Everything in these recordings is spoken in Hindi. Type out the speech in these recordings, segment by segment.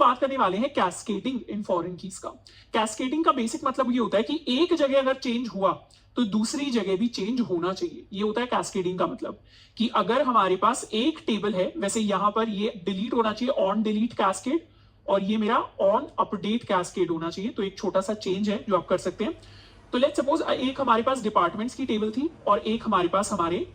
बात करने वाले हैं कैस्केडिंग इन फॉरेन कीज का। कैस्केडिंग का बेसिक मतलब ये होता है कि एक जगह अगर चेंज हुआ तो दूसरी जगह भी चेंज होना चाहिए। ये होता है कैस्केडिंग का मतलब कि अगर हमारे पास एक टेबल है, वैसे यहां पर ये डिलीट होना चाहिए ऑन डिलीट कैस्केड, और ये मेरा ऑन अपडेट कैस्केड होना चाहिए। तो एक छोटा सा चेंज है जो आप कर सकते हैं। तो लेट्स सपोज एक हमारे पास डिपार्टमेंट्स की टेबल थी और एक हमारे पास हमारे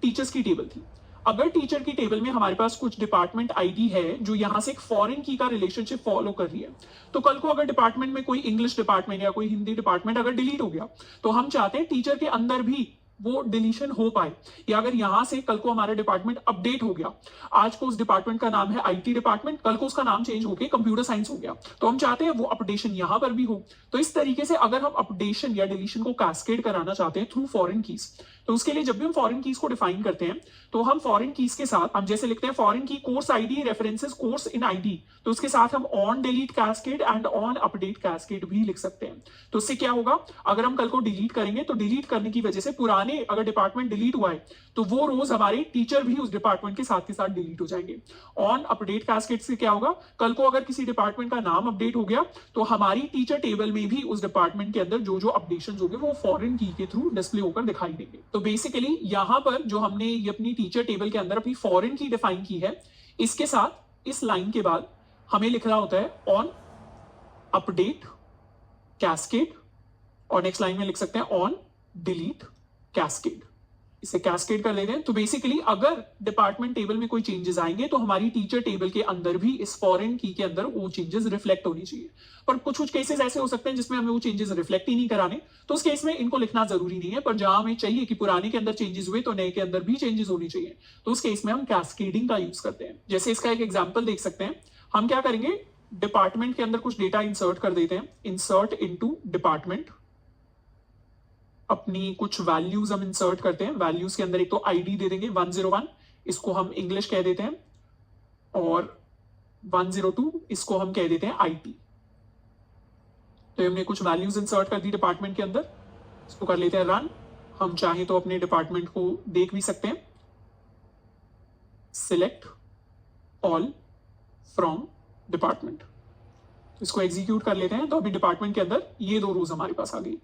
टीचर्स की टेबल थी। अगर टीचर की टेबल में हमारे पास कुछ डिपार्टमेंट आईडी है जो यहां से एक फॉरेन की का रिलेशनशिप फॉलो कर रही है, तो कल को अगर डिपार्टमेंट में कोई इंग्लिश डिपार्टमेंट या कोई हिंदी डिपार्टमेंट अगर डिलीट हो गया, तो हम चाहते हैं टीचर के अंदर भी वो डिलीशन हो पाए। या अगर यहां से कल को हमारा डिपार्टमेंट अपडेट हो गया, आज को उस डिपार्टमेंट का नाम है आईटी डिपार्टमेंट, कल को उसका नाम चेंज होकर कंप्यूटर साइंस हो गया, तो हम चाहते हैं वो अपडेशन यहां पर भी हो। तो इस तरीके से अगर हम अपडेशन या डिलीशन को कैस्केड कराना चाहते हैं थ्रू फॉरेन कीज, तो उसके लिए जब भी हम फॉरेन कीज को डिफाइन करते हैं तो हम फॉरेन कीज के साथ हम जैसे लिखते हैं फॉरेन की course ID references course in ID, तो उसके साथ हम on delete cascade and on update cascade भी लिख सकते हैं। तो उससे क्या होगा, अगर हम कल को डिलीट करेंगे तो डिलीट करने की वजह से पुराने अगर डिपार्टमेंट डिलीट हुआ है तो वो रोज हमारे टीचर भी उस डिपार्टमेंट के साथ डिलीट हो जाएंगे। ऑन अपडेट कैस्केड से क्या होगा, कल को अगर किसी डिपार्टमेंट का नाम अपडेट हो गया तो हमारी टीचर टेबल में भी उस डिपार्टमेंट के अंदर जो जो अपडेशन होंगे वो फॉरेन की के थ्रू डिस्प्ले होकर दिखाई देंगे। तो बेसिकली यहां पर जो हमने ये अपनी टीचर टेबल के अंदर अपनी फॉरेन की डिफाइन की है, इसके साथ इस लाइन के बाद हमें लिखना होता है ऑन अपडेट कैस्केड, और नेक्स्ट लाइन में लिख सकते हैं ऑन डिलीट कैस्केड। इसे कैस्केड कर लेते हैं। तो बेसिकली अगर डिपार्टमेंट टेबल में कोई चेंजेस आएंगे तो हमारी टीचर टेबल के अंदर भी इस फॉरेन की के अंदर वो चेंजेस रिफ्लेक्ट होनी चाहिए। पर कुछ कुछ केसेस ऐसे हो सकते हैं जिसमें हमें वो चेंजेस रिफ्लेक्ट ही नहीं कराने, तो उस केस में इनको लिखना जरूरी नहीं है। पर जहां हमें चाहिए कि पुराने के अंदर चेंजेस हुए तो नए के अंदर भी चेंजेस होनी चाहिए, तो उस केस में हम कैस्केडिंग का यूज करते हैं। जैसे इसका एक एग्जाम्पल देख सकते हैं। हम क्या करेंगे, डिपार्टमेंट के अंदर कुछ डेटा इंसर्ट कर देते हैं, इंसर्ट इनटू डिपार्टमेंट। अपनी कुछ वैल्यूज हम इंसर्ट करते हैं। वैल्यूज के अंदर एक तो आईडी दे देंगे 101, इसको हम इंग्लिश कह देते हैं, और 102 इसको हम कह देते हैं आईटी। तो हमने कुछ वैल्यूज इंसर्ट कर दी डिपार्टमेंट के अंदर, इसको कर लेते हैं रन। हम चाहें तो अपने डिपार्टमेंट को देख भी सकते हैं। सिलेक्ट ऑल फ्रॉम डिपार्टमेंट, इसको एग्जीक्यूट कर लेते हैं। तो अभी डिपार्टमेंट के अंदर ये दो रोज हमारे पास आ गई।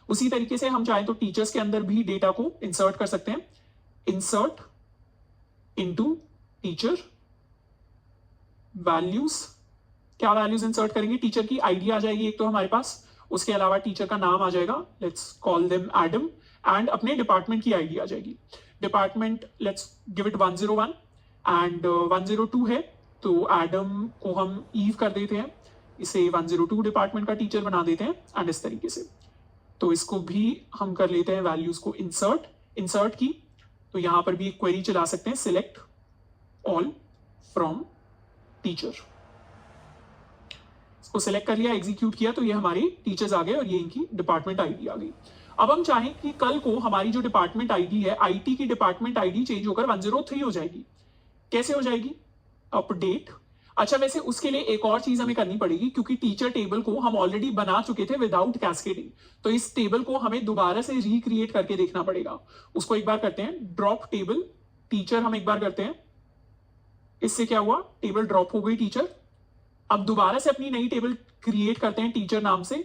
उसी तरीके से हम चाहें तो टीचर्स के अंदर भी डेटा को इंसर्ट कर सकते हैं। Insert into teacher values. क्या वैल्यूज इंसर्ट करेंगे, टीचर की आईडी आ जाएगी एक तो हमारे पास, उसके अलावा टीचर का नाम आ जाएगा, let's call them Adam, and अपने डिपार्टमेंट की आईडी आ जाएगी। Department let's give it 101 and 102 है, तो एडम को हम ईव कर देते हैं, इसे 102 डिपार्टमेंट का टीचर बना देते हैं, एंड इस तरीके से। तो इसको भी हम कर लेते हैं वैल्यूज को इंसर्ट की। तो यहां पर भी एक क्वेरी चला सकते हैं, सिलेक्ट ऑल फ्रॉम टीचर। इसको सिलेक्ट कर लिया, एग्जीक्यूट किया, तो ये हमारे टीचर्स आ गए और ये इनकी डिपार्टमेंट आईडी आ गई। अब हम चाहें कि कल को हमारी जो डिपार्टमेंट आईडी है, आईटी की डिपार्टमेंट आईडी चेंज होकर 103 हो जाएगी। कैसे हो जाएगी, अपडेट। अच्छा, वैसे उसके लिए एक और चीज हमें करनी पड़ेगी, क्योंकि टीचर टेबल को हम ऑलरेडी बना चुके थे विदाउट कैस्केडिंग, तो इस टेबल को हमें दोबारा से रिक्रिएट करके देखना पड़ेगा। उसको एक बार करते हैं, ड्रॉप टेबल टीचर हम एक बार करते हैं। इससे क्या हुआ, टेबल ड्रॉप हो गई टीचर। अब दोबारा से अपनी नई टेबल क्रिएट करते हैं टीचर नाम से।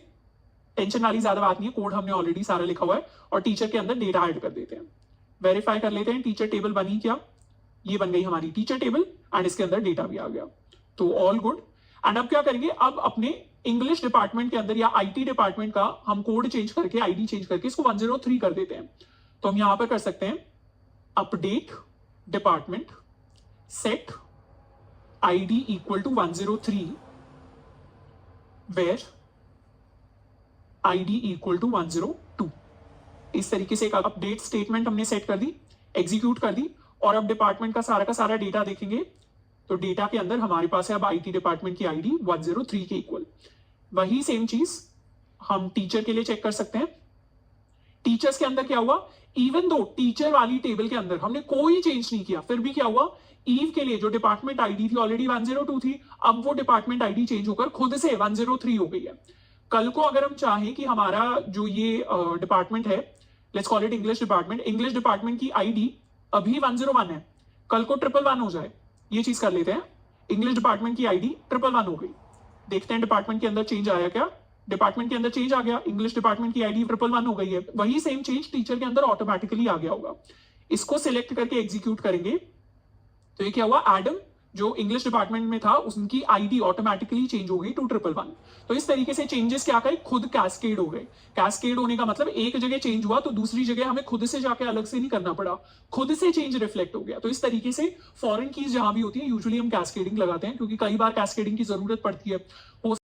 टेंशन वाली ज्यादा बात नहीं है, कोड हमने ऑलरेडी सारा लिखा हुआ है, और टीचर के अंदर डेटा ऐड कर देते हैं। वेरीफाई कर लेते हैं टीचर टेबल बनी क्या, ये बन गई हमारी टीचर टेबल, एंड इसके अंदर डेटा भी आ गया, तो ऑल गुड। एंड अब क्या करेंगे, अब अपने इंग्लिश डिपार्टमेंट के अंदर या आईटी डिपार्टमेंट का हम कोड चेंज करके, आईडी चेंज करके इसको 103 कर देते हैं। तो हम यहां पर कर सकते हैं update department set ID equal to 103 where ID equal to 102। इस तरीके से एक अपडेट स्टेटमेंट हमने सेट कर दी, एग्जीक्यूट कर दी, और अब डिपार्टमेंट का सारा डेटा देखेंगे तो डेटा के अंदर हमारे पास है अब आईटी डिपार्टमेंट की आईडी 103 के इक्वल। वही सेम चीज हम टीचर के लिए चेक कर सकते हैं। टीचर्स के अंदर क्या हुआ, इवन दो टीचर वाली टेबल के अंदर हमने कोई चेंज नहीं किया, फिर भी क्या हुआ, ईव के लिए जो डिपार्टमेंट आईडी थी ऑलरेडी 102 थी, अब वो डिपार्टमेंट आईडी चेंज होकर खुद से 103 हो गई है। कल को अगर हम चाहें कि हमारा जो ये डिपार्टमेंट है, let's call it English department की आईडी अभी 101 है, कल को 111 हो जाए, ये चीज कर लेते हैं। इंग्लिश डिपार्टमेंट की आईडी 111 हो गई। देखते हैं डिपार्टमेंट के अंदर चेंज आया क्या। डिपार्टमेंट के अंदर चेंज आ गया, इंग्लिश डिपार्टमेंट की आईडी 111 हो गई है। वही सेम चेंज टीचर के अंदर ऑटोमेटिकली आ गया होगा। इसको सिलेक्ट करके एग्जीक्यूट करेंगे तो ये क्या हुआ, एडम जो इंग्लिश डिपार्टमेंट में था उनकी आईडी ऑटोमेटिकली चेंज हो गई टू 111। तो इस तरीके से चेंजेस क्या करें, खुद कैस्केड हो गए। कैस्केड होने का मतलब एक जगह चेंज हुआ तो दूसरी जगह हमें खुद से जाके अलग से नहीं करना पड़ा, खुद से चेंज रिफ्लेक्ट हो गया। तो इस तरीके से फॉरेन कीज जहां भी होती है यूजुअली हम कैस्केडिंग लगाते हैं, क्योंकि कई बार कैस्केडिंग की जरूरत पड़ती है। हो